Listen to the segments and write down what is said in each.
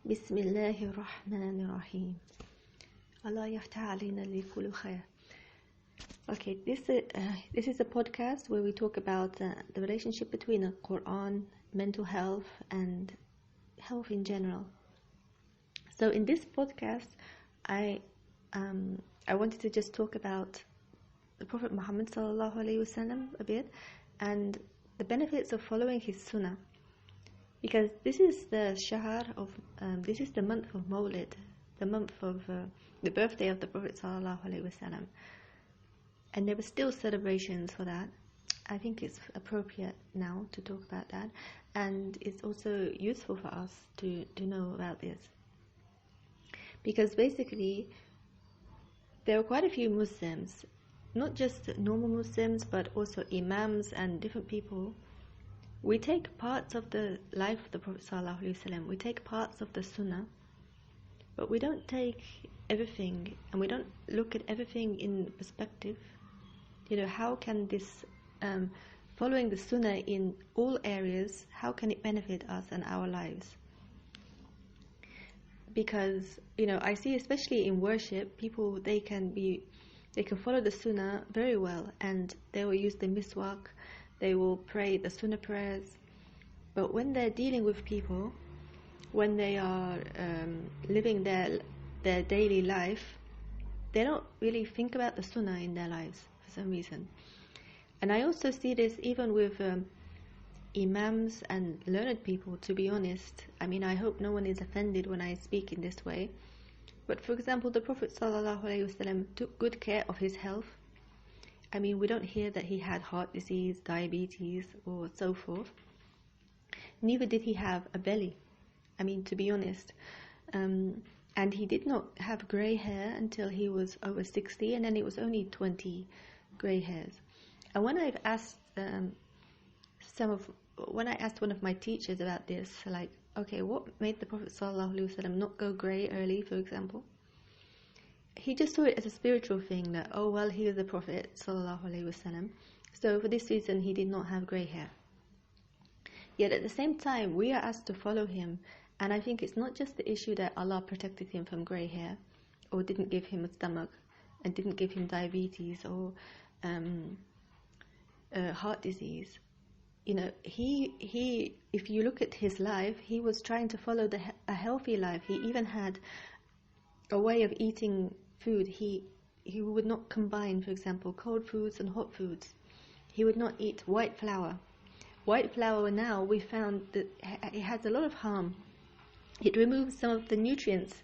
بسم الله الرحمن الرحيم Allah يفتح علينا لكل خير. Okay, this is a podcast where we talk about the relationship between the Quran, mental health, and health in general. So in this podcast, I wanted to just talk about the Prophet Muhammad sallallahu alaihi wasallam a bit and the benefits of following his sunnah, because this is the this is the month of Mawlid, the month of the birthday of the Prophet sallallahu alaihi wasallam, and there were still celebrations for that. I think it's appropriate now to talk about that, and it's also useful for us to know about this, because basically there are quite a few Muslims, not just normal Muslims but also imams and different people. We take parts of the life of the Prophet ﷺ, we take parts of the sunnah, but we don't take everything, and we don't look at everything in perspective. How can this following the sunnah in all areas, how can it benefit us and our lives? Because I see, especially in worship, people they can follow the sunnah very well, and they will use the miswak, they will pray the sunnah prayers, but when they're dealing with people, when they are living their daily life, they don't really think about the sunnah in their lives for some reason. And I also see this even with imams and learned people, to be honest. I hope no one is offended when I speak in this way, but for example, the Prophet ﷺ took good care of his health. We don't hear that he had heart disease, diabetes, or so forth. Neither did he have a belly, to be honest. And he did not have grey hair until he was over 60, and then it was only 20 grey hairs. And when I've asked when I asked one of my teachers about this, like, okay, what made the Prophet ﷺ not go grey early, for example? He just saw it as a spiritual thing, that, oh well, he was the Prophet ﷺ, so for this reason he did not have grey hair. Yet at the same time, we are asked to follow him, and I think it's not just the issue that Allah protected him from grey hair, or didn't give him a stomach, and didn't give him diabetes or heart disease. He if you look at his life, he was trying to follow a healthy life. He even had a way of eating food. He would not combine, for example, cold foods and hot foods. He would not eat white flour. White flour now, we found that it has a lot of harm. It removes some of the nutrients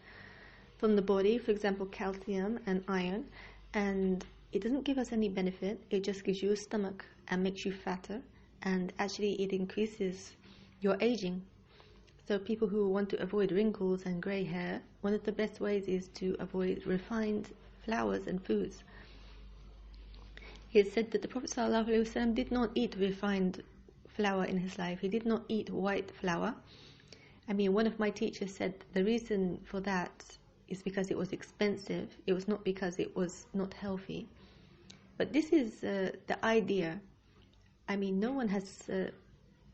from the body, for example, calcium and iron, and it doesn't give us any benefit. It just gives you a stomach and makes you fatter, and actually it increases your aging. So people who want to avoid wrinkles and grey hair, one of the best ways is to avoid refined flours and foods. He has said that the Prophet ﷺ did not eat refined flour in his life. He did not eat white flour. One of my teachers said the reason for that is because it was expensive. It was not because it was not healthy. But this is the idea. No one has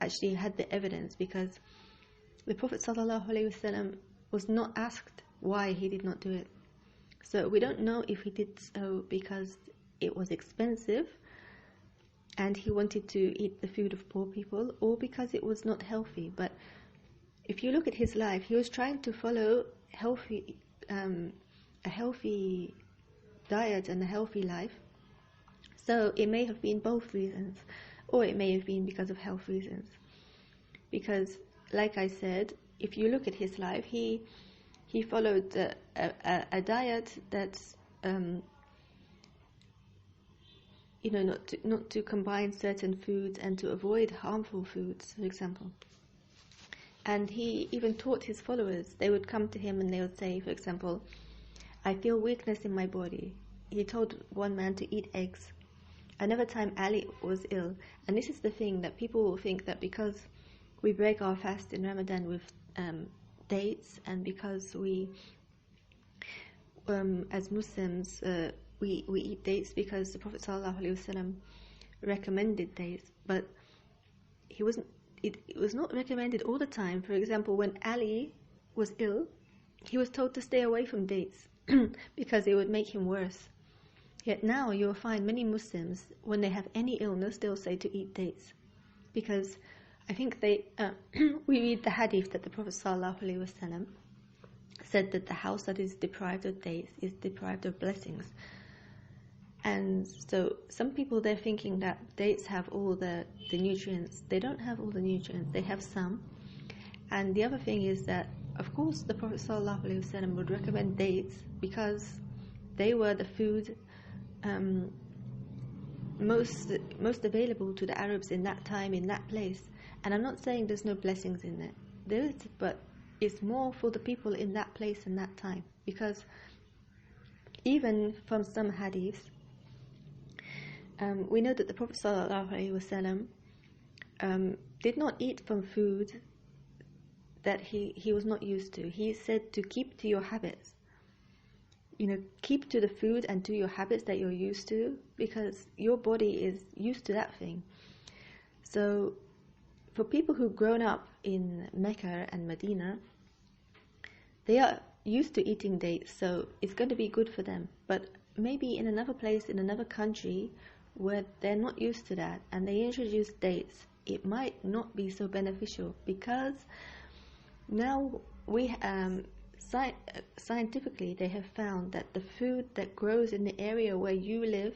actually had the evidence, because the Prophet ﷺ was not asked why he did not do it. So we don't know if he did so because it was expensive and he wanted to eat the food of poor people, or because it was not healthy. But if you look at his life, he was trying to follow a healthy diet and a healthy life. So it may have been both reasons, or it may have been because of health reasons. Because, like I said, if you look at his life, he followed a diet that's not to combine certain foods and to avoid harmful foods, for example. And he even taught his followers. They would come to him and they would say, for example, I feel weakness in my body. He told one man to eat eggs. Another time Ali was ill, and this is the thing, that people will think that because we break our fast in Ramadan with dates, and because we as Muslims we eat dates because the Prophet ﷺ recommended dates, but it was not recommended all the time. For example, when Ali was ill, he was told to stay away from dates because it would make him worse. Yet now you will find many Muslims, when they have any illness, they'll say to eat dates. Because I think we read the hadith that the Prophet ﷺ said that the house that is deprived of dates is deprived of blessings. And so some people, they're thinking that dates have all the nutrients. They don't have all the nutrients, they have some. And the other thing is that, of course, the Prophet ﷺ would recommend dates because they were the food most available to the Arabs in that time, in that place. And I'm not saying there's no blessings in it. There is, but it's more for the people in that place and that time. Because even from some hadiths, we know that the Prophet ﷺ did not eat from food that he was not used to. He said to keep to your habits. Keep to the food and to your habits that you're used to, because your body is used to that thing. So for people who've grown up in Mecca and Medina, they are used to eating dates, so it's going to be good for them. But maybe in another place, in another country, where they're not used to that, and they introduce dates, it might not be so beneficial, because now we scientifically they have found that the food that grows in the area where you live,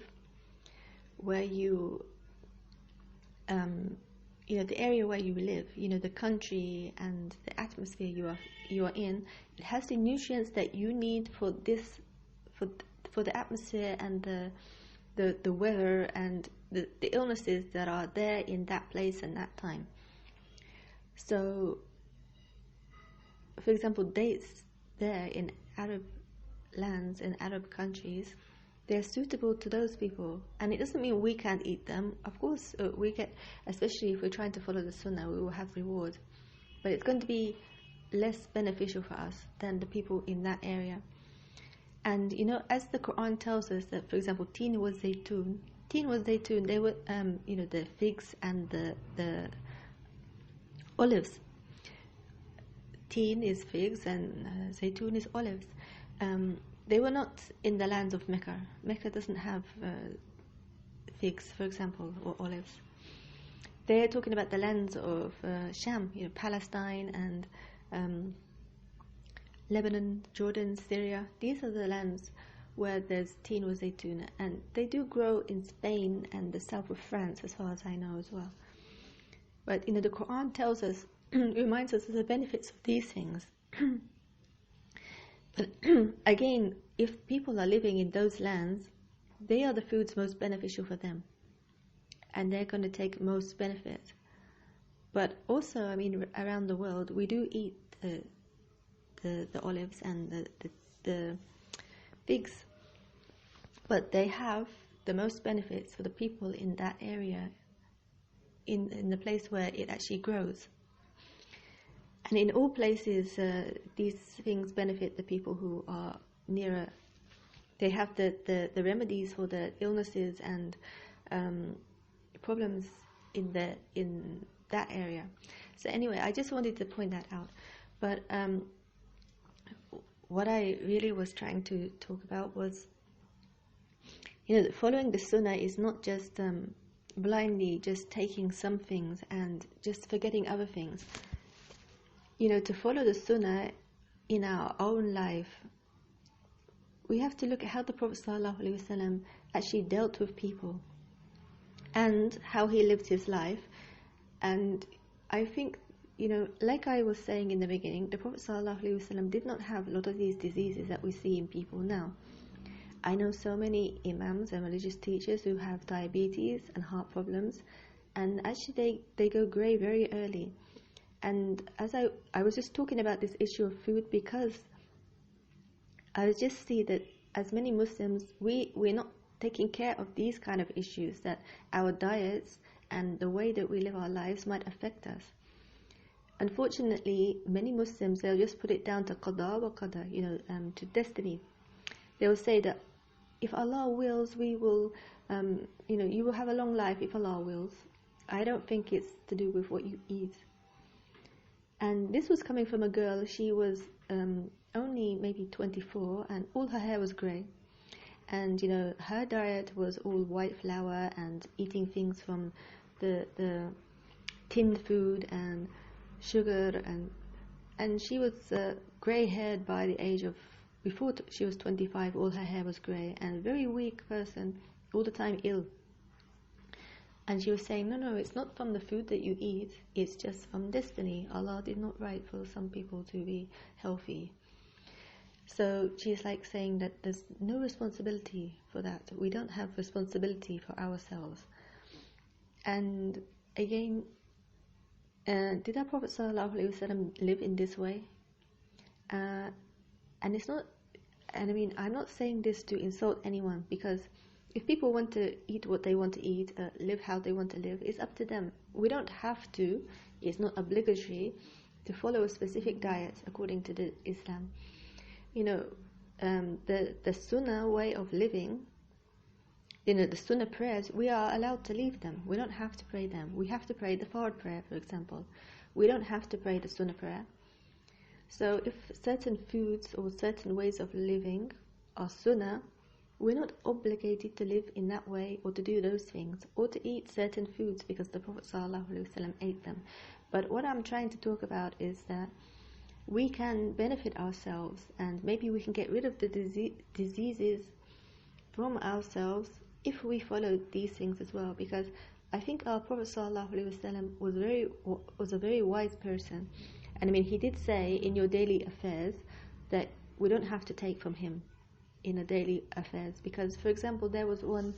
where you the area where you live, the country and the atmosphere you are in, it has the nutrients that you need for the atmosphere and the weather and the illnesses that are there in that place and that time. So, for example, dates there in Arab lands, in Arab countries, they're suitable to those people. And it doesn't mean we can't eat them. Of course, we get, especially if we're trying to follow the sunnah, we will have reward. But it's going to be less beneficial for us than the people in that area. And, as the Quran tells us that, for example, teen was zaytun, they were, the figs and the olives. Teen is figs and zaytun is olives. They were not in the lands of Mecca. Mecca doesn't have figs, for example, or olives. They're talking about the lands of Sham, Palestine and Lebanon, Jordan, Syria. These are the lands where there's teen or zaytun, and they do grow in Spain and the south of France, as far as I know as well. But the Quran tells us, reminds us of the benefits of these things. But again, if people are living in those lands, they are the foods most beneficial for them, and they're going to take most benefit. But also, around the world, we do eat the olives and the figs, but they have the most benefits for the people in that area, in the place where it actually grows. And in all places, these things benefit the people who are nearer. They have the remedies for the illnesses and problems in that area. So anyway, I just wanted to point that out. But what I really was trying to talk about was, following the sunnah is not just blindly just taking some things and just forgetting other things. To follow the sunnah in our own life, we have to look at how the Prophet ﷺ actually dealt with people and how he lived his life. And I think, like I was saying in the beginning, the Prophet ﷺ did not have a lot of these diseases that we see in people now. I know so many imams and religious teachers who have diabetes and heart problems, and actually they go grey very early. And as I was just talking about this issue of food because I just see that as many Muslims, we're not taking care of these kind of issues, that our diets and the way that we live our lives might affect us. Unfortunately, many Muslims, they'll just put it down to qada wa qadar, to destiny. They will say that if Allah wills, we will, you will have a long life if Allah wills. I don't think it's to do with what you eat. And this was coming from a girl. She was only maybe 24, and all her hair was grey. And her diet was all white flour and eating things from the tinned food and sugar, and she was grey-haired by the age of, before she was 25. All her hair was grey, and a very weak person, all the time ill. And she was saying, no, it's not from the food that you eat, it's just from destiny. Allah did not write for some people to be healthy. So she's like saying that there's no responsibility for that. We don't have responsibility for ourselves. And again, did our Prophet ﷺ live in this way? And it's not, and I mean, I'm not saying this to insult anyone, because if people want to eat what they want to eat, live how they want to live, it's up to them. We don't have to, it's not obligatory to follow a specific diet according to the Islam. The sunnah way of living, the sunnah prayers, we are allowed to leave them. We don't have to pray them. We have to pray the fard prayer, for example. We don't have to pray the sunnah prayer. So if certain foods or certain ways of living are sunnah, we're not obligated to live in that way or to do those things or to eat certain foods because the Prophet ﷺ ate them. But what I'm trying to talk about is that we can benefit ourselves, and maybe we can get rid of the diseases from ourselves if we follow these things as well. Because I think our Prophet ﷺ was a very wise person. And I mean, he did say in your daily affairs that we don't have to take from him in a daily affairs, because, for example, there was one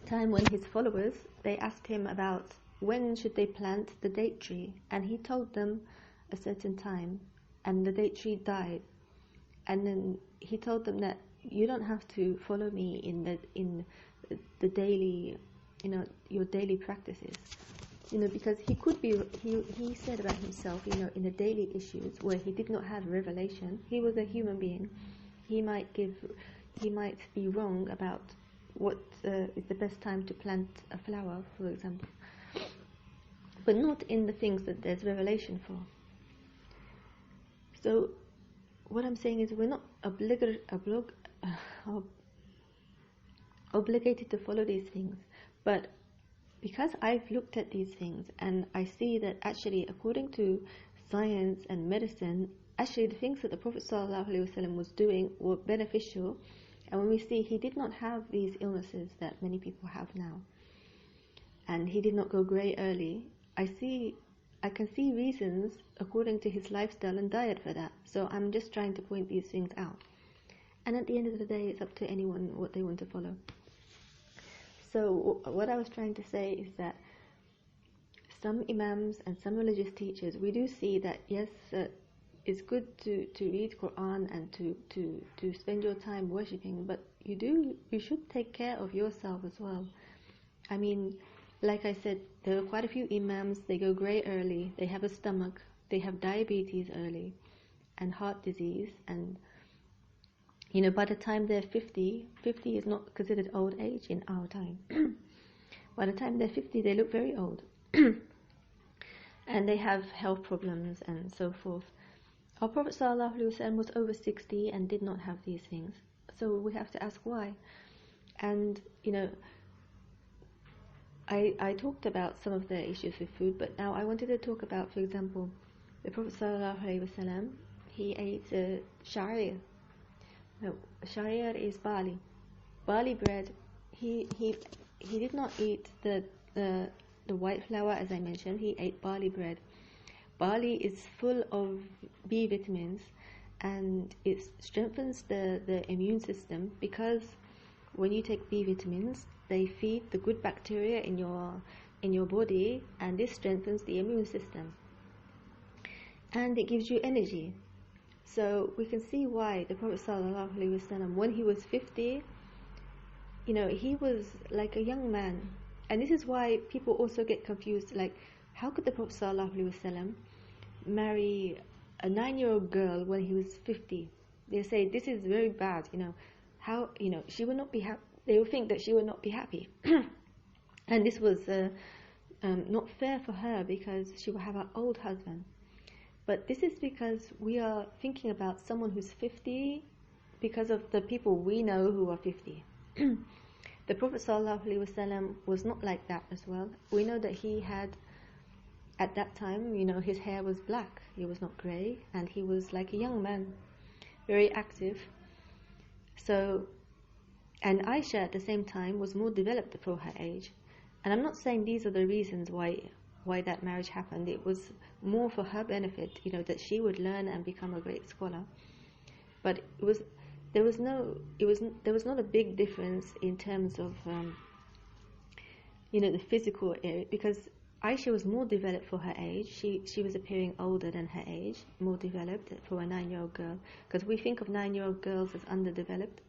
time when his followers, they asked him about when should they plant the date tree, and he told them a certain time, and the date tree died. And then he told them that you don't have to follow me in the daily, your daily practices, because he said about himself, in the daily issues where he did not have revelation, he was a human being. He might be wrong about what is the best time to plant a flower, for example, but not in the things that there's revelation for. So what I'm saying is we're not obligated to follow these things, but because I've looked at these things and I see that actually, according to science and medicine, actually the things that the Prophet ﷺ was doing were beneficial, and when we see he did not have these illnesses that many people have now, and he did not go grey early, I can see reasons according to his lifestyle and diet for that. So I'm just trying to point these things out. And at the end of the day, it's up to anyone what they want to follow. So what I was trying to say is that some imams and some religious teachers, we do see that, yes, it's good to read Quran and to spend your time worshipping, but you should take care of yourself as well. I mean, like I said, there are quite a few imams, they go grey early, they have a stomach, they have diabetes early, and heart disease, and by the time they're 50 is not considered old age in our time. By the time they're 50, they look very old. And they have health problems and so forth. Our Prophet ﷺ was over 60 and did not have these things. So we have to ask why. And, I talked about some of the issues with food, but now I wanted to talk about, for example, the Prophet ﷺ, he ate sha'ir. No, sha'ir is barley. Barley bread. He did not eat the white flour, as I mentioned. He ate barley bread. Barley is full of B vitamins, and it strengthens the immune system, because when you take B vitamins, they feed the good bacteria in your body, and this strengthens the immune system, and it gives you energy. So we can see why the Prophet ﷺ, when he was 50, he was like a young man. And this is why people also get confused, like, how could the Prophet ﷺ marry a 9-year-old girl when he was 50? They say this is very bad, how, she would not be happy. They will think that she would not be happy. And this was not fair for her, because she will have an old husband. But this is because we are thinking about someone who's 50 because of the people we know who are 50. The Prophet ﷺ was not like that as well. We know that he had, at that time, his hair was black. He was not grey, and he was like a young man, very active. So, and Aisha at the same time was more developed for her age. And I'm not saying these are the reasons why that marriage happened. It was more for her benefit, that she would learn and become a great scholar. But there was not a big difference in terms of the physical area, because Aisha was more developed for her age. She was appearing older than her age, more developed for a 9-year-old girl, because we think of 9-year-old girls as underdeveloped.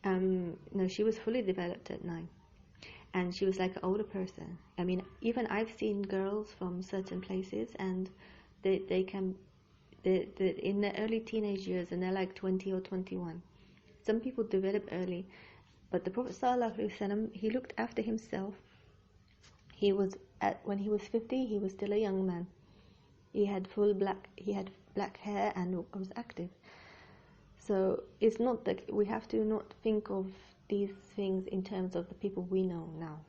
No, she was fully developed at 9, and she was like an older person. I mean, even I've seen girls from certain places, and they can they're in their early teenage years, and they're like 20 or 21. Some people develop early, but the Prophet ﷺ, he looked after himself. When he was 50, he was still a young man. He had black hair and was active. So it's not that we have to not think of these things in terms of the people we know now.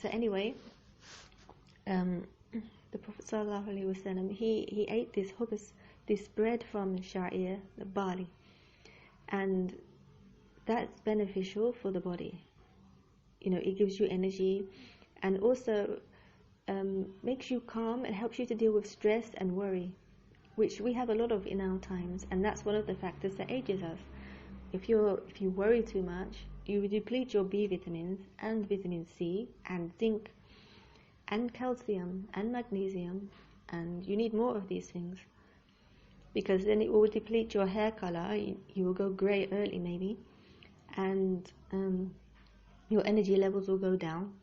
So anyway, the Prophet ﷺ, he ate this bread from sha'ir, the barley, and that's beneficial for the body. It gives you energy, and also makes you calm and helps you to deal with stress and worry, which we have a lot of in our times, and that's one of the factors that ages us. If you worry too much, you deplete your B vitamins and vitamin C and zinc and calcium and magnesium, and you need more of these things, because then it will deplete your hair color. You will go grey early maybe, and your energy levels will go down.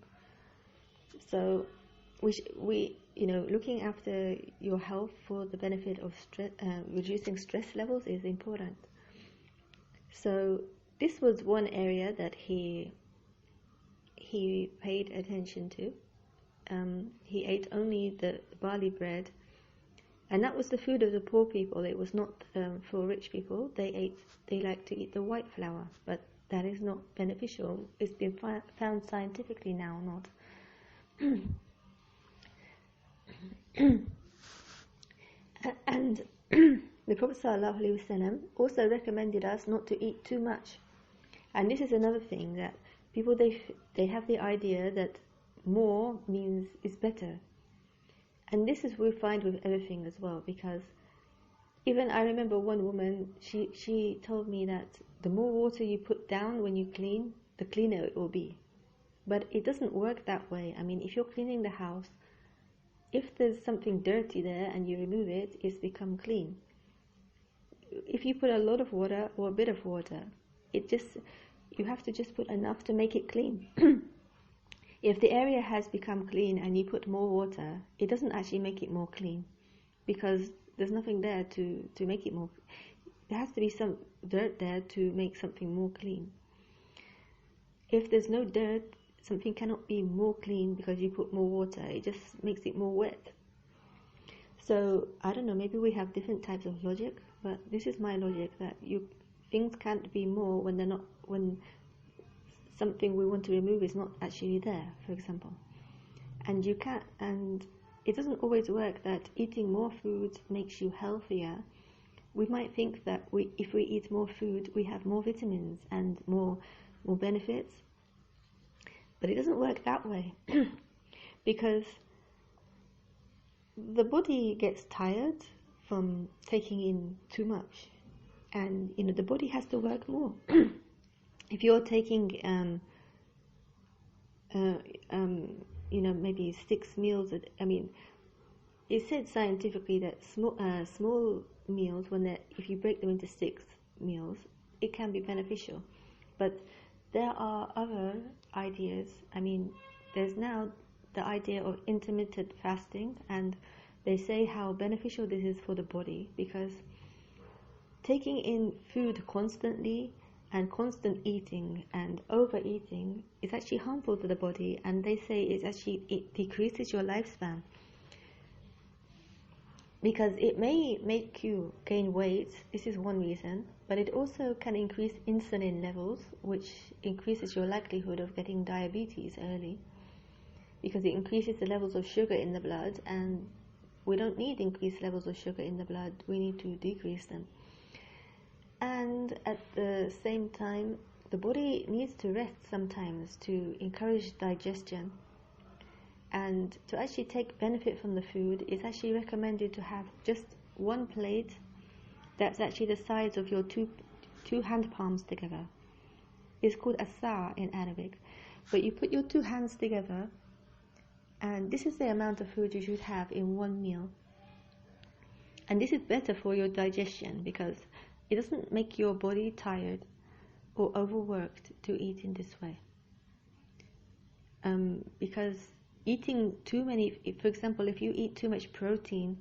So we looking after your health for the benefit of reducing stress levels is important. So this was one area that he paid attention to. He ate only the barley bread, and that was the food of the poor people. It was not for rich people. They like to eat the white flour, but that is not beneficial. It's been found scientifically now not. And the Prophet ﷺ also recommended us not to eat too much. And this is another thing, that people, they have the idea that more is better. And this is what we find with everything as well, because even I remember one woman, she told me that the more water you put down when you clean, the cleaner it will be. But it doesn't work that way. I mean, if you're cleaning the house, if there's something dirty there and you remove it, it's become clean. If you put a lot of water or a bit of water, you have to just put enough to make it clean. If the area has become clean and you put more water, it doesn't actually make it more clean, because there's nothing there to make it more. There has to be some dirt there to make something more clean. If there's no dirt, something cannot be more clean because you put more water. It just makes it more wet. So I don't know, maybe we have different types of logic, but this is my logic, that things can't be more when they're not, when something we want to remove is not actually there, for example. And it doesn't always work that eating more food makes you healthier. We might think that if we eat more food, we have more vitamins and more benefits. But it doesn't work that way, because the body gets tired from taking in too much, and the body has to work more. If you're taking maybe 6 meals, it's said scientifically that small meals, if you break them into 6 meals, it can be beneficial. But there are other ideas. There's now the idea of intermittent fasting, and they say how beneficial this is for the body, because taking in food constantly and constant eating and overeating is actually harmful to the body, and they say it decreases your lifespan. because it may make you gain weight. This is one reason, but it also can increase insulin levels, which increases your likelihood of getting diabetes early, because it increases the levels of sugar in the blood, and we don't need increased levels of sugar in the blood, we need to decrease them. And at the same time, the body needs to rest sometimes to encourage digestion. And to actually take benefit from the food, it's actually recommended to have just one plate that's actually the size of your two hand palms together. It's called asa in Arabic. But you put your two hands together, and this is the amount of food you should have in one meal. And this is better for your digestion because it doesn't make your body tired or overworked to eat in this way. Because eating too many, for example, if you eat too much protein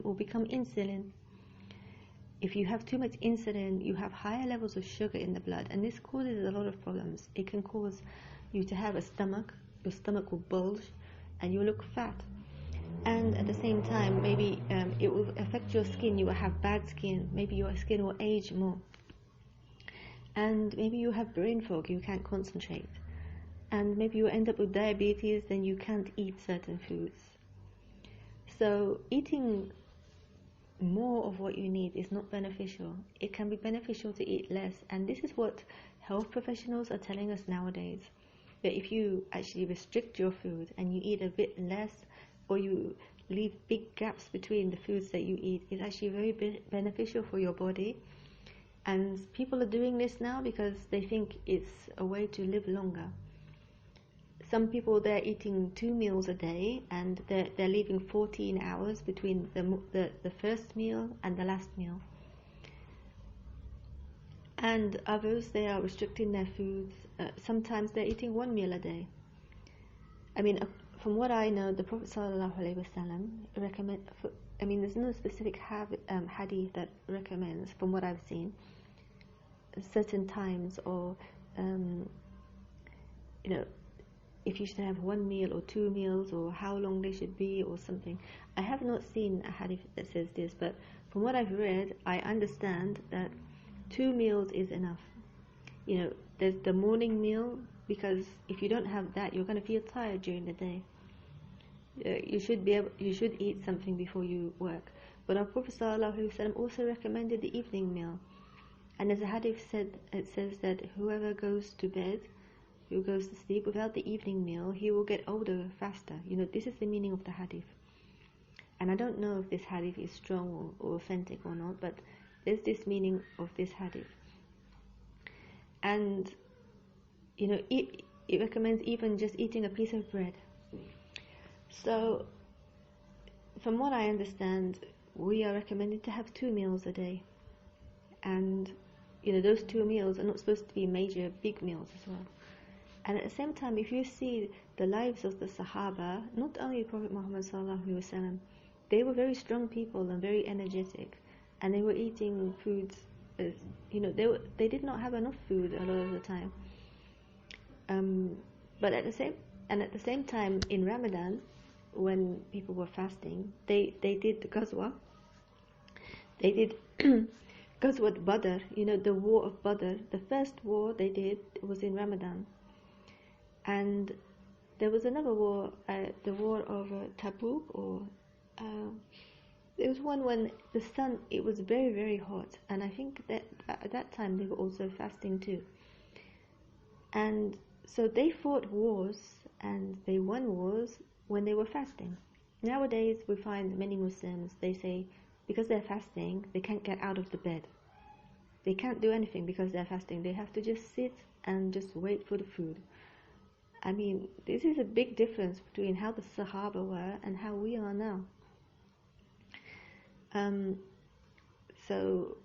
will become insulin. If you have too much insulin, you have higher levels of sugar in the blood, and this causes a lot of problems. It can cause you to have your stomach will bulge, and you'll look fat. And at the same time, maybe it will affect your skin. You will have bad skin. Maybe your skin will age more. And maybe you have brain fog, you can't concentrate. And maybe you end up with diabetes, then you can't eat certain foods. So eating more of what you need is not beneficial. It can be beneficial to eat less, and this is what health professionals are telling us nowadays, that if you actually restrict your food and you eat a bit less, or you leave big gaps between the foods that you eat, it's actually very beneficial for your body. And people are doing this now because they think it's a way to live longer. Some people, they're eating 2 meals a day, and they're leaving 14 hours between the first meal and the last meal. And others, they are restricting their foods. Sometimes they're eating 1 meal a day. I mean, from what I know, the Prophet ﷺ recommend. There's no specific hadith that recommends, from what I've seen, certain times or if you should have 1 meal or 2 meals, or how long they should be, or something. I have not seen a hadith that says this, but from what I've read, I understand that 2 meals is enough. There's the morning meal, because if you don't have that, you're going to feel tired during the day. You should eat something before you work. But our Prophet ﷺ also recommended the evening meal. And as a hadith says that whoever goes to bed, who goes to sleep without the evening meal, he will get older faster. This is the meaning of the hadith. And I don't know if this hadith is strong or authentic or not, but there's this meaning of this hadith. And it recommends even just eating a piece of bread. So from what I understand, we are recommended to have 2 meals a day. And those 2 meals are not supposed to be major big meals as well. And at the same time, if you see the lives of the Sahaba, not only Prophet Muhammad ﷺ, they were very strong people and very energetic, and they were eating foods. They did not have enough food a lot of the time. But at the same time, in Ramadan, when people were fasting, they did the Ghazwa. They did Ghazwat Badr, the war of Badr. The first war they did was in Ramadan. And there was another war, the war of Tabuk, or there was one when the sun, it was very, very hot. And I think that at that time they were also fasting too. And so they fought wars, and they won wars when they were fasting. Nowadays we find many Muslims, they say because they're fasting, they can't get out of the bed. They can't do anything because they're fasting. They have to just sit and just wait for the food. This is a big difference between how the Sahaba were and how we are now. So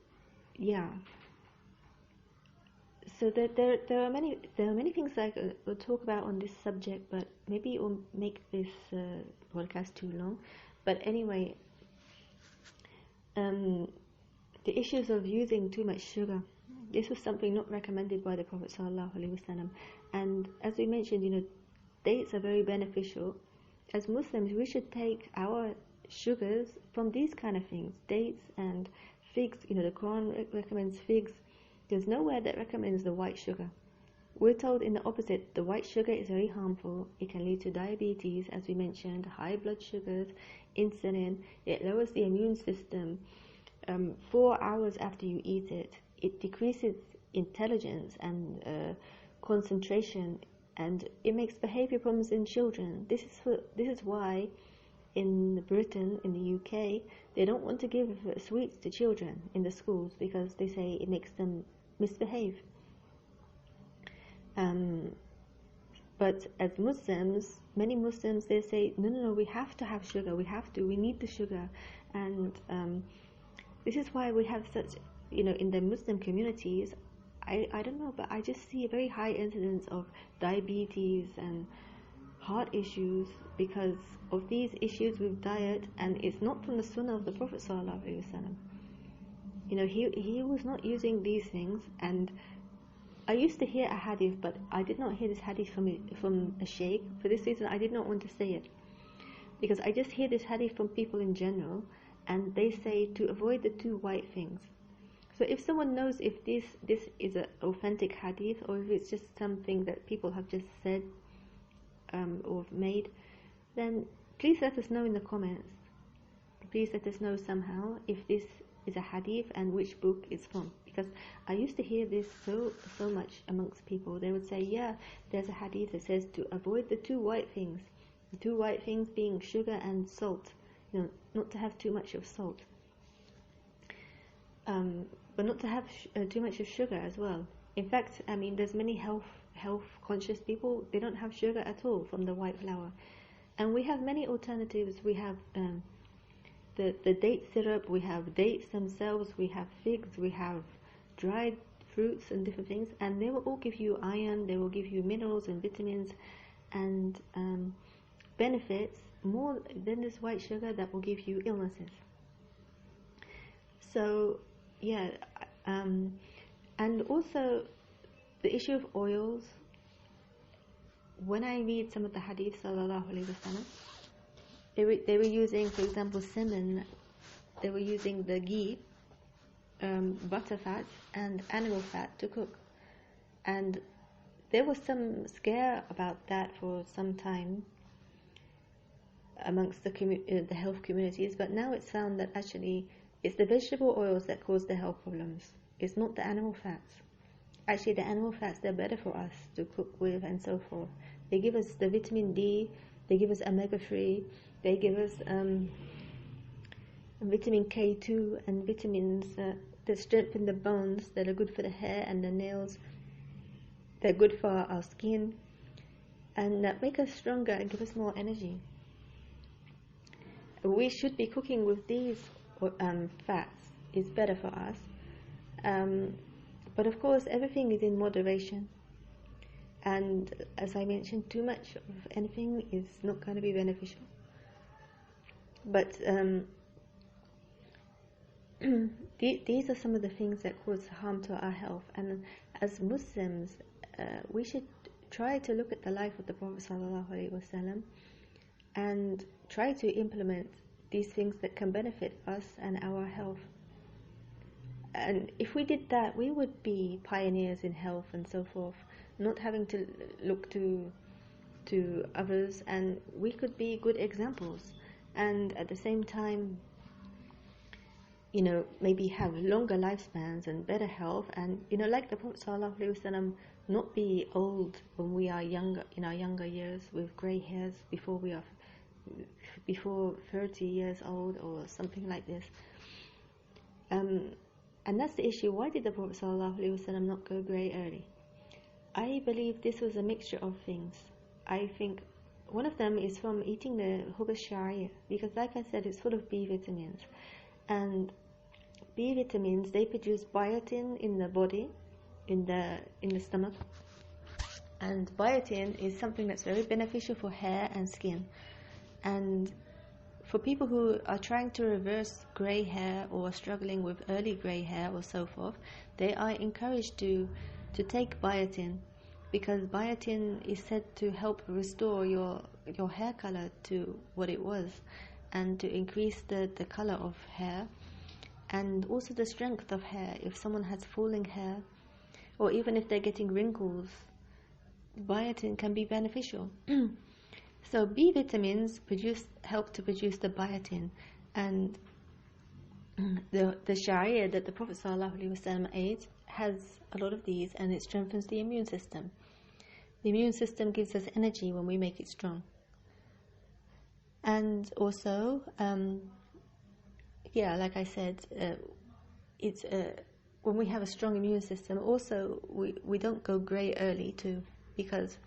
there are many things I will talk about on this subject, but maybe it will make this podcast too long. But anyway, the issues of using too much sugar, this was something not recommended by the Prophet ﷺ. And as we mentioned, dates are very beneficial. As Muslims, we should take our sugars from these kind of things, dates and figs. The Quran recommends figs. There's nowhere that recommends the white sugar. We're told in the opposite, the white sugar is very harmful. It can lead to diabetes, as we mentioned, high blood sugars, insulin. It lowers the immune system. 4 hours after you eat it, it decreases intelligence and concentration, and it makes behavior problems in children. This is why in Britain, in the UK, they don't want to give sweets to children in the schools, because they say it makes them misbehave. But as Muslims, many Muslims, they say, no, we have to have sugar, we need the sugar. And this is why we have such, in the Muslim communities, I don't know, but I just see a very high incidence of diabetes and heart issues because of these issues with diet, and it's not from the sunnah of the Prophet ﷺ. He was not using these things, and I used to hear a hadith, but I did not hear this hadith from a sheikh. For this reason, I did not want to say it, because I just hear this hadith from people in general, and they say to avoid the two white things. So if someone knows if this is an authentic hadith, or if it's just something that people have just said or made, then please let us know in the comments. Please let us know somehow if this is a hadith and which book it's from, because I used to hear this so much amongst people. They would say, yeah, there's a hadith that says to avoid the two white things. The two white things being sugar and salt. Not to have too much of salt, but not to have too much of sugar as well. In fact, there's many health conscious people, they don't have sugar at all from the white flour. And we have many alternatives. We have the date syrup, we have dates themselves, we have figs, we have dried fruits and different things, and they will all give you iron, they will give you minerals and vitamins and benefits more than this white sugar that will give you illnesses. So yeah, and also the issue of oils. When I read some of the hadith sallallahu alaihi wasallam, they were using, for example, semen. They were using the ghee, butter fat, and animal fat to cook, and there was some scare about that for some time amongst the health communities. But now it's found that actually it's the vegetable oils that cause the health problems. It's not the animal fats. Actually, the animal fats, they're better for us to cook with and so forth. They give us the vitamin D, they give us omega-3, they give us vitamin K2 and vitamins that strengthen the bones, that are good for the hair and the nails. They're good for our skin and make us stronger and give us more energy. We should be cooking with these fats. It's better for us. But of course, everything is in moderation. And as I mentioned, too much of anything is not going to be beneficial. But these are some of the things that cause harm to our health. And as Muslims, we should try to look at the life of the Prophet ﷺ and try to implement these things that can benefit us and our health. And if we did that, we would be pioneers in health and so forth, not having to look to others, and we could be good examples. And at the same time, maybe have longer lifespans and better health, and like the Prophet ﷺ, not be old when we are younger, in our younger years, with grey hairs before we are before 30 years old or something like this. And that's the issue. Why did the Prophet ﷺ not go grey early? I believe this was a mixture of things. I think one of them is from eating the hubas sha'ir, because like I said, it's full of B vitamins. And B vitamins, they produce biotin in the body, in the stomach. And biotin is something that's very beneficial for hair and skin. And for people who are trying to reverse grey hair or struggling with early grey hair or so forth, they are encouraged to take biotin, because biotin is said to help restore your hair color to what it was. and to increase the color of hair, and also the strength of hair. If someone has falling hair, or even if they're getting wrinkles, biotin can be beneficial. So B vitamins help to produce the biotin, and the sharia that the Prophet ﷺ ate has a lot of these, and it strengthens the immune system. The immune system gives us energy when we make it strong. And also, like I said, it's when we have a strong immune system, also we don't go grey early too, because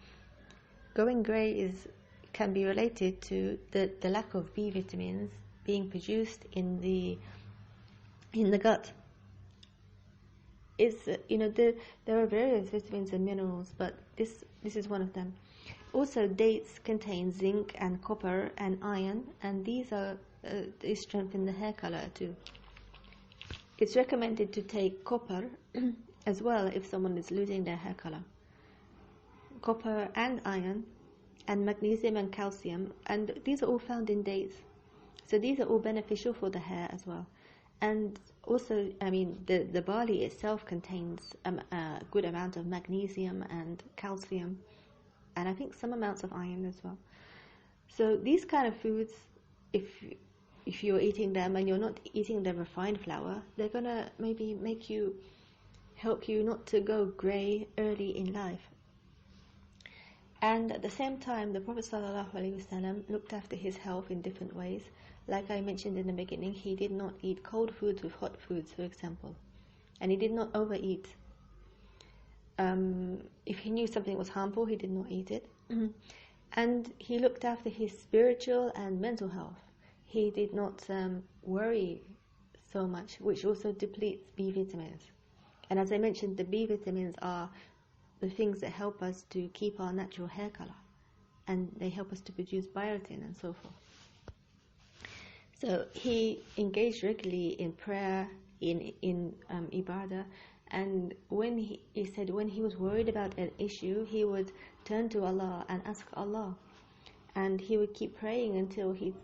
going grey can be related to the lack of B vitamins being produced in the gut. There are various vitamins and minerals, but this is one of them. Also, dates contain zinc and copper and iron, and they strengthen the hair color too. It's recommended to take copper as well if someone is losing their hair color. Copper and iron and magnesium and calcium, and these are all found in dates. So these are all beneficial for the hair as well. And also, the barley itself contains a good amount of magnesium and calcium, and I think some amounts of iron as well. So these kind of foods, if you're eating them and you're not eating the refined flour, they're gonna maybe help you not to go grey early in life. And at the same time, the Prophet ﷺ looked after his health in different ways. Like I mentioned in the beginning, he did not eat cold foods with hot foods, for example. And he did not overeat. If he knew something was harmful, he did not eat it. And he looked after his spiritual and mental health. He did not worry so much, which also depletes B vitamins. And as I mentioned, the B vitamins are the things that help us to keep our natural hair color, and they help us to produce biotin and so forth. So he engaged regularly in prayer, in ibadah, and when he said when he was worried about an issue, he would turn to Allah and ask Allah, and he would keep praying until he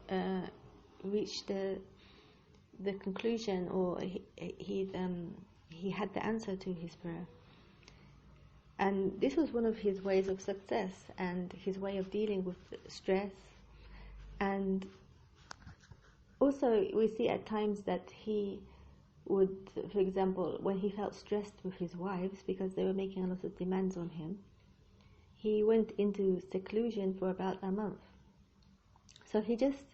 reached the conclusion, or he had the answer to his prayer. And this was one of his ways of success and his way of dealing with stress. And also we see at times that he would, for example, when he felt stressed with his wives because they were making a lot of demands on him, he went into seclusion for about a month. So he just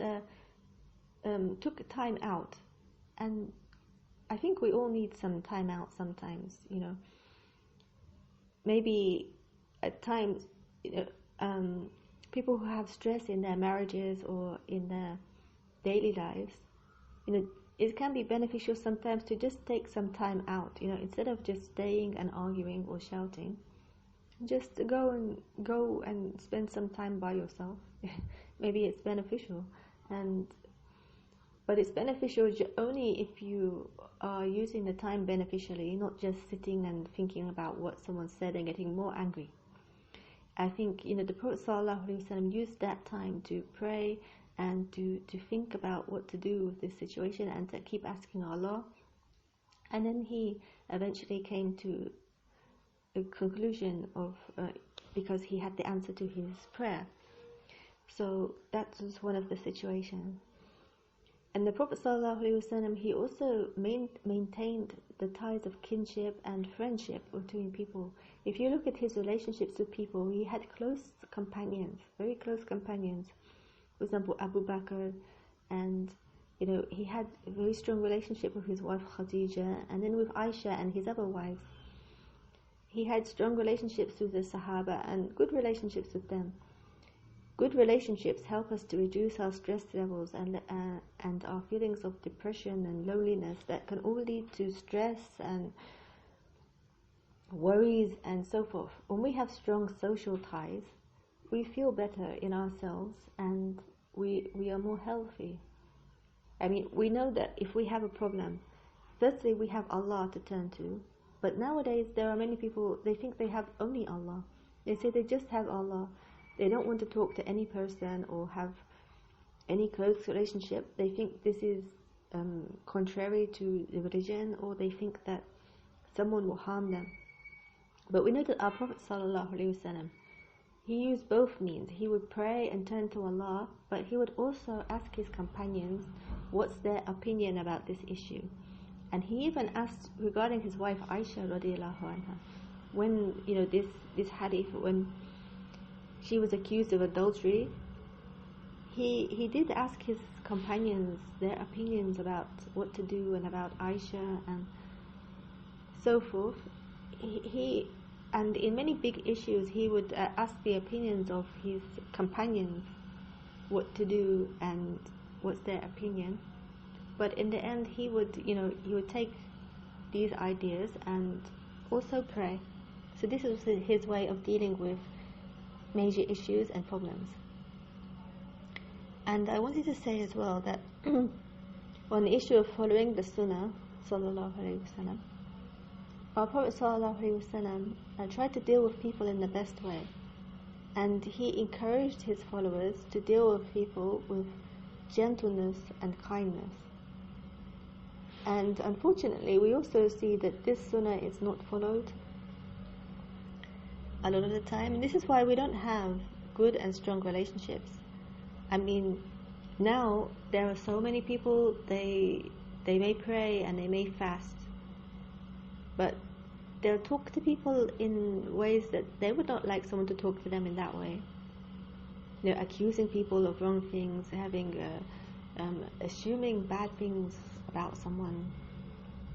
took time out. And I think we all need some time out sometimes, Maybe at times, people who have stress in their marriages or in their daily lives, it can be beneficial sometimes to just take some time out, instead of just staying and arguing or shouting. Just go and spend some time by yourself. Maybe it's beneficial, but it's beneficial only if you are using the time beneficially, not just sitting and thinking about what someone said and getting more angry. I think, the Prophet ﷺ used that time to pray and to think about what to do with this situation and to keep asking Allah. And then he eventually came to a conclusion of, because he had the answer to his prayer. So that was one of the situations. And the Prophet ﷺ, he also maintained the ties of kinship and friendship between people. If you look at his relationships with people, he had close companions, very close companions. For example, Abu Bakr, and he had a very strong relationship with his wife Khadija, and then with Aisha and his other wives. He had strong relationships with the Sahaba and good relationships with them. Good relationships help us to reduce our stress levels and our feelings of depression and loneliness that can all lead to stress and worries and so forth. When we have strong social ties, we feel better in ourselves and we are more healthy. We know that if we have a problem, firstly we have Allah to turn to. But nowadays there are many people, they think they have only Allah. They say they just have Allah. They don't want to talk to any person or have any close relationship, they think this is contrary to the religion, or they think that someone will harm them. But we know that our Prophet ﷺ, he used both means. He would pray and turn to Allah, but he would also ask his companions what's their opinion about this issue. And he even asked regarding his wife Aisha radiallahu anha, when this hadith, when she was accused of adultery, he did ask his companions their opinions about what to do and about Aisha and so forth. And in many big issues, he would ask the opinions of his companions what to do and what's their opinion. But in the end, he would take these ideas and also pray. So this was his way of dealing with major issues and problems. And I wanted to say as well that on the issue of following the sunnah, sallallahu alaihi wasallam, our Prophet sallallahu alaihi wasallam tried to deal with people in the best way, and he encouraged his followers to deal with people with gentleness and kindness. And unfortunately, we also see that this sunnah is not followed a lot of the time, and this is why we don't have good and strong relationships. I mean, now there are so many people, they may pray and they may fast, but they'll talk to people in ways that they would not like someone to talk to them in that way. Accusing people of wrong things, assuming bad things about someone,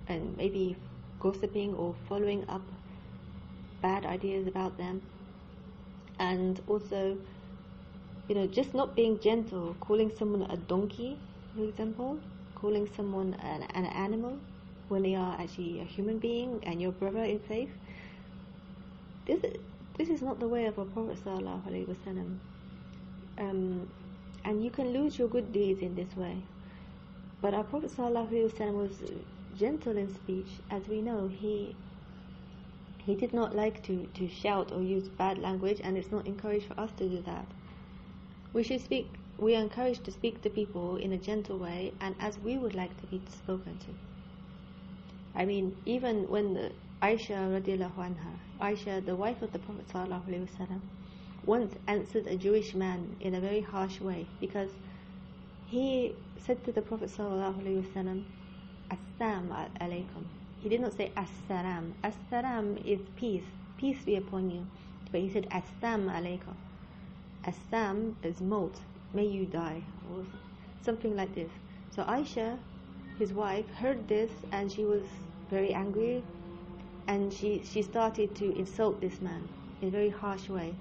and maybe gossiping or following up bad ideas about them. And also, just not being gentle, calling someone a donkey, for example, calling someone an animal when they are actually a human being and your brother in faith. This is not the way of our Prophet sallallahu alaihi wasallam. And you can lose your good deeds in this way. But our Prophet sallallahu alaihi wasallam was gentle in speech. As we know, he did not like to shout or use bad language, and it's not encouraged for us to do that. We are encouraged to speak to people in a gentle way and as we would like to be spoken to. I mean, even when Aisha radiallahu anha, Aisha, the wife of the Prophet sallallahu alaihi wasallam, once answered a Jewish man in a very harsh way, because he said to the Prophet sallallahu alaihi wasallam, "Assalamu alaikum." He did not say as-salam. As-salam is peace be upon you. But he said assalamu alaikum. Assam is maut, may you die, or something like this. So Aisha, his wife, heard this and she was very angry, and she started to insult this man in a very harsh way.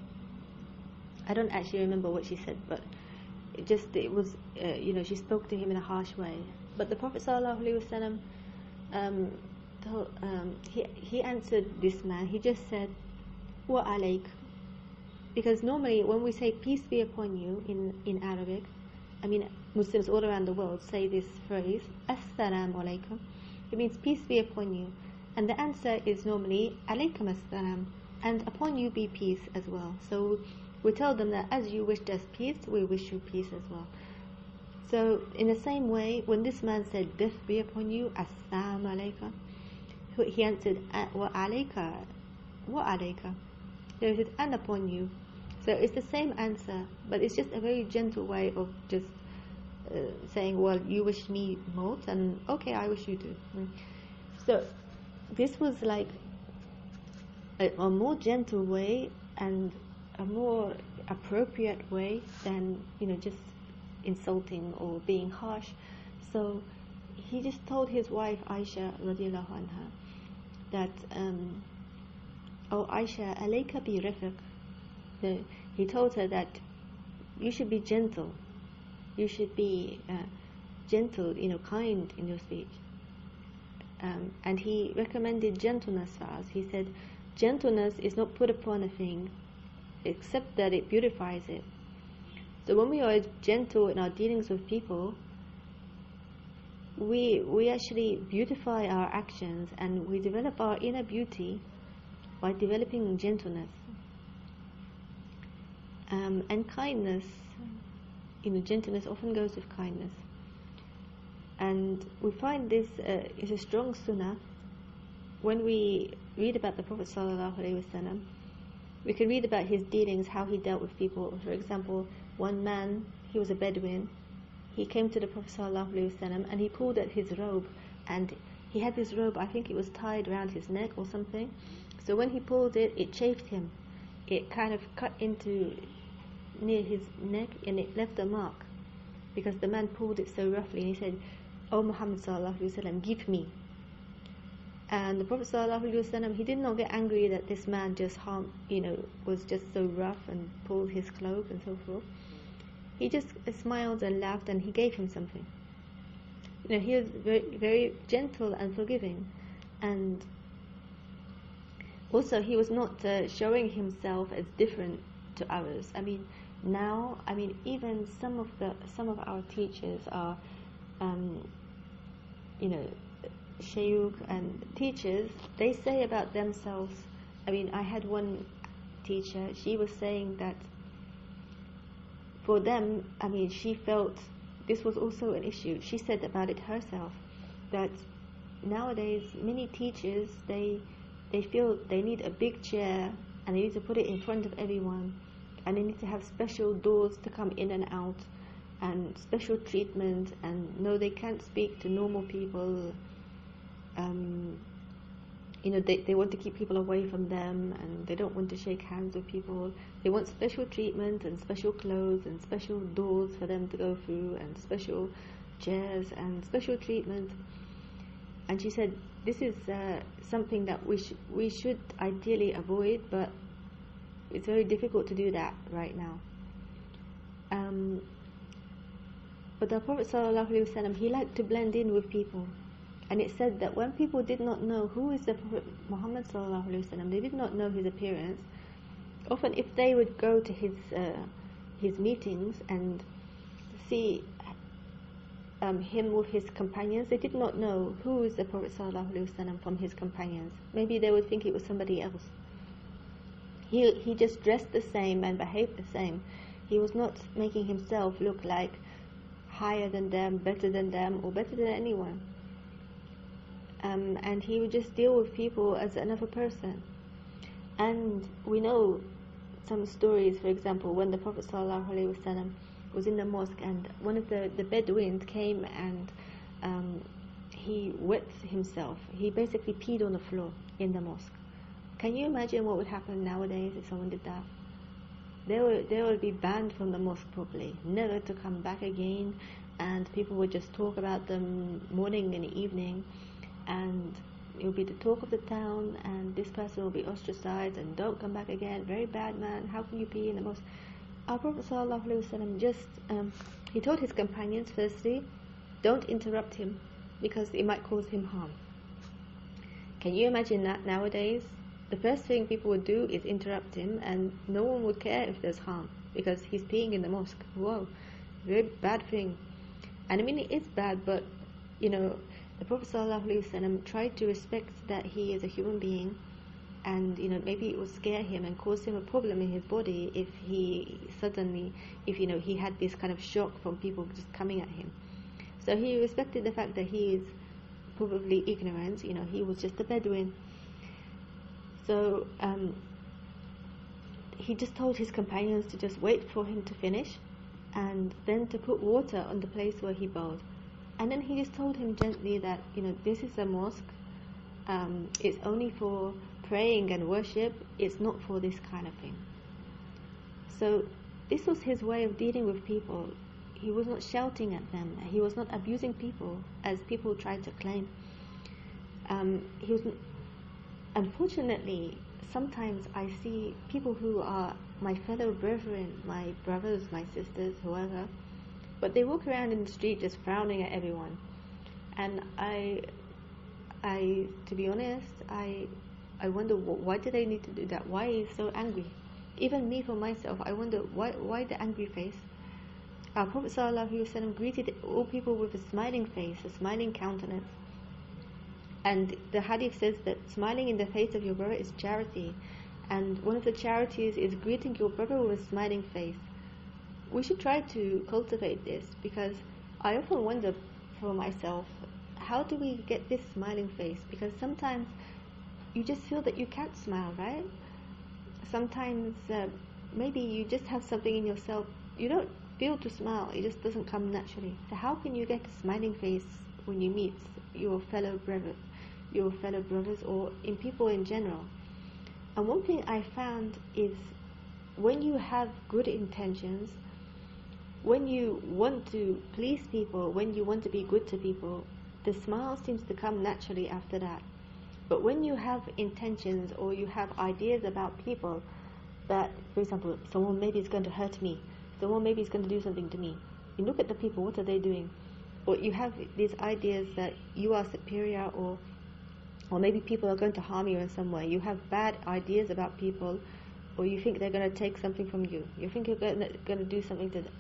I don't actually remember what she said, but she spoke to him in a harsh way. But the Prophet sallallahu alaihi wasallam, he answered this man. He just said, "Wa alaik." Because normally when we say peace be upon you in Arabic, I mean Muslims all around the world say this phrase, Assalamu alaikum. It means peace be upon you. And the answer is normally alaikum assalam, and upon you be peace as well. So we tell them that as you wished us peace, we wish you peace as well. So in the same way, when this man said death be upon you, assalamu alaikum, he answered wa alayka, wa alayka. So he said and upon you. So it's the same answer, but it's just a very gentle way of just saying, well, you wish me maut, and okay, I wish you too. So this was like a more gentle way and a more appropriate way than just insulting or being harsh. So he just told his wife Aisha radiallahu anha that oh Aisha, alayka bi rifiq. He told her that you should be gentle. You should be gentle, kind in your speech. And he recommended gentleness for us. He said, gentleness is not put upon a thing, except that it beautifies it. So when we are gentle in our dealings with people, we actually beautify our actions, and we develop our inner beauty by developing gentleness. And kindness gentleness often goes with kindness. And we find this is a strong sunnah. When we read about the Prophet ﷺ, we can read about his dealings, how he dealt with people. For example, one man, he was a Bedouin. He came to the Prophet ﷺ and he pulled at his robe, and he had this robe, I think it was tied around his neck or something. So when he pulled it, it chafed him. It kind of cut into near his neck, and it left a mark because the man pulled it so roughly. And he said, "O Muhammad ﷺ, give me." And the Prophet ﷺ, he did not get angry that this man just was just so rough and pulled his cloak and so forth. He just smiled and laughed, and he gave him something. He was very, very gentle and forgiving, and also he was not showing himself as different to others. Now, even some of our teachers are, shayukh and teachers. They say about themselves. I had one teacher. She was saying that for them, she felt this was also an issue. She said about it herself that nowadays many teachers they feel they need a big chair and they need to put it in front of everyone, and they need to have special doors to come in and out and special treatment, and no, they can't speak to normal people. They want to keep people away from them, and they don't want to shake hands with people. They want special treatment and special clothes and special doors for them to go through, and special chairs and special treatment. And she said this is something that we should ideally avoid, but it's very difficult to do that right now. But the Prophet ﷺ, he liked to blend in with people. And it said that when people did not know who is the Prophet Muhammad ﷺ, they did not know his appearance. Often, if they would go to his meetings and see him with his companions, they did not know who is the Prophet ﷺ from his companions. Maybe they would think it was somebody else. He just dressed the same and behaved the same. He was not making himself look like higher than them, better than them, or better than anyone. And he would just deal with people as another person. And we know some stories, for example, when the Prophet ﷺ was in the mosque, and one of the Bedouins came and he wet himself. He basically peed on the floor in the mosque. Can you imagine what would happen nowadays if someone did that? They would be banned from the mosque probably, never to come back again, and people would just talk about them morning and evening, and it will be the talk of the town, and this person will be ostracized and don't come back again. Very bad man, how can you pee in the mosque? Our Prophet ﷺ just he told his companions, firstly, don't interrupt him because it might cause him harm. Can you imagine that nowadays? The first thing people would do is interrupt him, and no one would care if there's harm because he's peeing in the mosque. Whoa, very bad thing. And it is bad, but the Prophet ﷺ tried to respect that he is a human being, and maybe it would scare him and cause him a problem in his body if he had this kind of shock from people just coming at him. So he respected the fact that he is probably ignorant. He was just a Bedouin. So he just told his companions to just wait for him to finish, and then to put water on the place where he bowed. And then he just told him gently that this is a mosque. It's only for praying and worship. It's not for this kind of thing. So this was his way of dealing with people. He was not shouting at them. He was not abusing people as people tried to claim. He was. Unfortunately, sometimes I see people who are my fellow brethren, my brothers, my sisters, whoever, but they walk around in the street just frowning at everyone. And I to be honest, I wonder why do they need to do that? Why is so angry? Even me for myself, I wonder why the angry face. Our Prophet ﷺ greeted all people with a smiling face, a smiling countenance. And the hadith says that smiling in the face of your brother is charity. And one of the charities is greeting your brother with a smiling face. we should try to cultivate this, because I often wonder for myself, how do we get this smiling face? Because sometimes you just feel that you can't smile, right? Sometimes maybe you just have something in yourself, you don't feel to smile, it just doesn't come naturally. So how can you get a smiling face when you meet your fellow brothers, or in people in general? And one thing I found is, when you have good intentions, when you want to please people, when you want to be good to people, the smile seems to come naturally after that. But when you have intentions, or you have ideas about people, that, for example, someone maybe is going to hurt me, someone maybe is going to do something to me, you look at the people, what are they doing? Or you have these ideas that you are superior, or maybe people are going to harm you in some way. You have bad ideas about people, or you think they're going to take something from you. You think you're going to do something to them.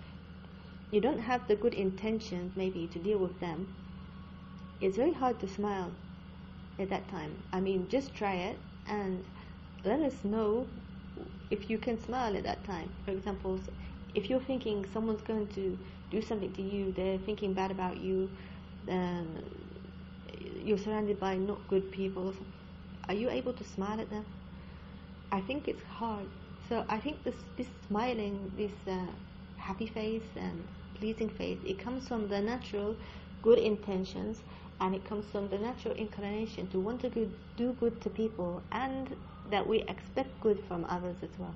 You don't have the good intentions maybe to deal with them. It's very hard to smile at that time. I mean, just try it and let us know if you can smile at that time. For example, if you're thinking someone's going to do something to you, they're thinking bad about you, you're surrounded by not good people, are you able to smile at them? I think it's hard. So I think this smiling, this happy face and pleasing face, it comes from the natural good intentions, and it comes from the natural inclination to want to do good to people, and that we expect good from others as well.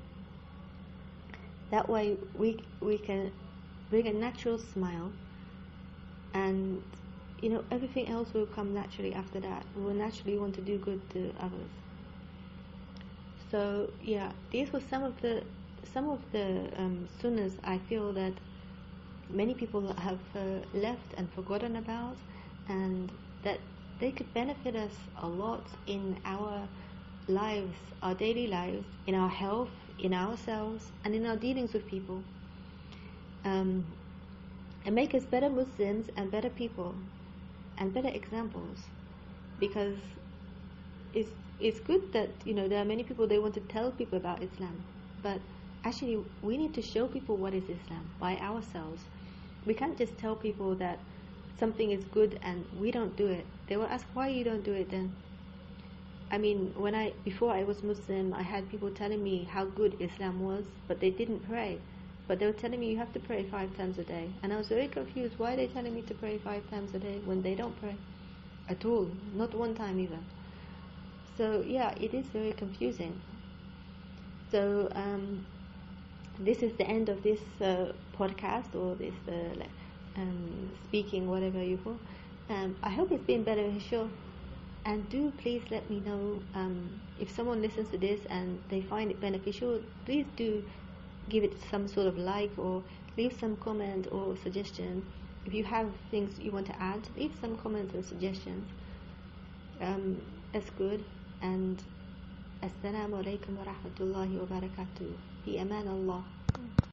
That way we can bring a natural smile, and everything else will come naturally after that. We will naturally want to do good to others. So yeah, these were some of the sunnahs I feel that many people have left and forgotten about, and that they could benefit us a lot in our lives, our daily lives, in our health, in ourselves, and in our dealings with people, and make us better Muslims and better people and better examples. Because it's good that there are many people, they want to tell people about Islam, but actually we need to show people what is Islam by ourselves. We can't just tell people that something is good and we don't do it. They will ask, why you don't do it then? I mean, before I was Muslim, I had people telling me how good Islam was, but they didn't pray. But they were telling me you have to pray 5 times a day, and I was very confused. Why are they telling me to pray 5 times a day when they don't pray at all, not one time even? So yeah, it is very confusing. So this is the end of this podcast, or this speaking, whatever you call. I hope it's been beneficial, and do please let me know if someone listens to this and they find it beneficial. Please do give it some sort of like, or leave some comment or suggestion. If you have things you want to add, leave some comments and suggestions. That's good. And Assalamu alaikum wa rahmatullahi wa barakatuh. Fi aman Allah.